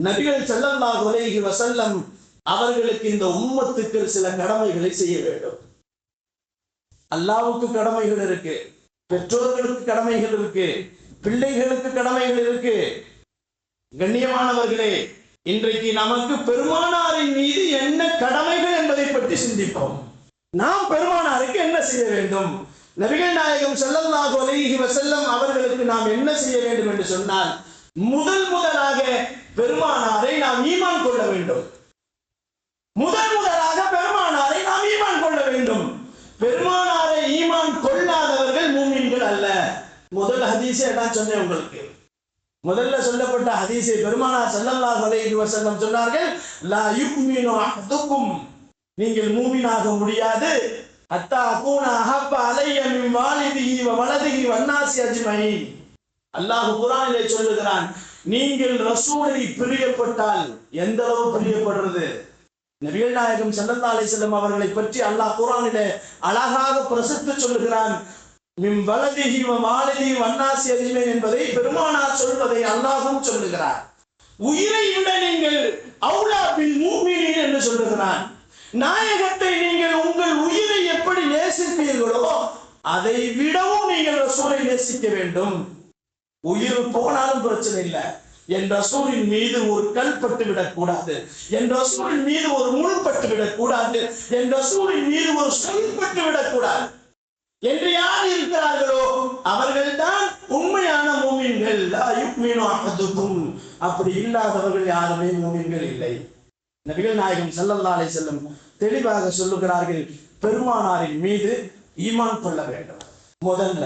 நபிகள் ஸல்லல்லாஹு அலைஹி வஸல்லம் அவர்களுக்கு இந்த உம்மத்துக்கு சில கடமைகளை செய்ய வேண்டும். அல்லாஹ்வுக்கு கடமைகள் இருக்கு, பெற்றோர்களுக்கு கடமைகள் இருக்கு, பிள்ளைகளுக்கு கடமைகள் இருக்கு. கண்ணியமானவர்களே, இன்றைக்கு நமக்கு பெருமானாரின் மீது என்ன கடமைகள் என்பதை பற்றி சிந்திப்போம். நாம் பெருமானாருக்கு என்ன செய்ய வேண்டும்? நபிகள் நாயகம் ஸல்லல்லாஹு அலைஹி வஸல்லம் அவர்களுக்கு நாம் என்ன செய்ய வேண்டும் என்று சொன்னால், முதலாக பெருமானாரை நாம் ஈமான் கொள்ள வேண்டும். முதலாக பெருமானாரை நாம் ஈமான் கொள்ள வேண்டும். பெருமானாரை ஈமான் கொள்ளாதவர்கள் மூமின்கள் அல்ல. முதல் ஹதீஸே நான் சொன்னேன் உங்களுக்கு. முதல்ல சொல்லப்பட்ட ஹதீஸை பெருமானார் ஸல்லல்லாஹு அலைஹி வஸல்லம் சொன்னார்கள், லா யுக்மினு அஹதுக்கும், நீங்கள் மூமினாக முடியாது, அத்தா அகூன அஹப்ப அலைய மின் வாலிதிஹி வ வலதிஹி வன்னாசி அஜ்மஈன். அல்லாஹ் குர்ஆனிலே சொல்லுகிறான், நீங்கள் ரசூலை பிரியப்பட்டால் எந்த அளவு பிரியப்படுறது. நபிகள் நாயகம் ஸல்லல்லாஹு அலைஹி வஸல்லம் அவர்களை பற்றி அல்லாஹ் குர்ஆனிலே அழகாக பிரசித்து சொல்லுகிறான். மின் வலதிஹி வ வாலிதிஹி வன்னாசி அஜ்மஈன் என்பதை பெருமானார் சொல்வதை அல்லாஹ்வும் சொல்லுகிறார். உயிரை விட நீங்கள் அவுலா பில் முஃமினீன் என்று சொல்லுகிறான். நாயகத்தை நீங்கள் உங்கள் உயிரை எப்படி நேசிப்பீர்களோ அதை விடவும் நீங்கள் ரசூலை நேசிக்க வேண்டும். உயிர் போனாலும் பிரச்சனை இல்லை, என் ரசூலின் மீது ஒரு கல் பட்டு விடக்கூடாது, என் ரசூலின் மீது ஒரு முள் பட்டு விடக்கூடாது, என் ரசூலின் மீது ஒரு சொல் பட்டு விடக்கூடாது என்று யார் இருக்கிறார்களோ அவர்கள்தான் உண்மையான மூமின்கள். லா யுக்மினு அஹதுக்கும், அப்படி இல்லாதவர்கள் யாருமே மூமின்கள் இல்லை. நபிகள் நாயகம் ஸல்லல்லாஹு அலைஹி வஸல்லம் தெளிவாக சொல்லுகிறார்கள், பெருமானாரின் மீது ஈமான் கொள்ள வேண்டும். முதல்ல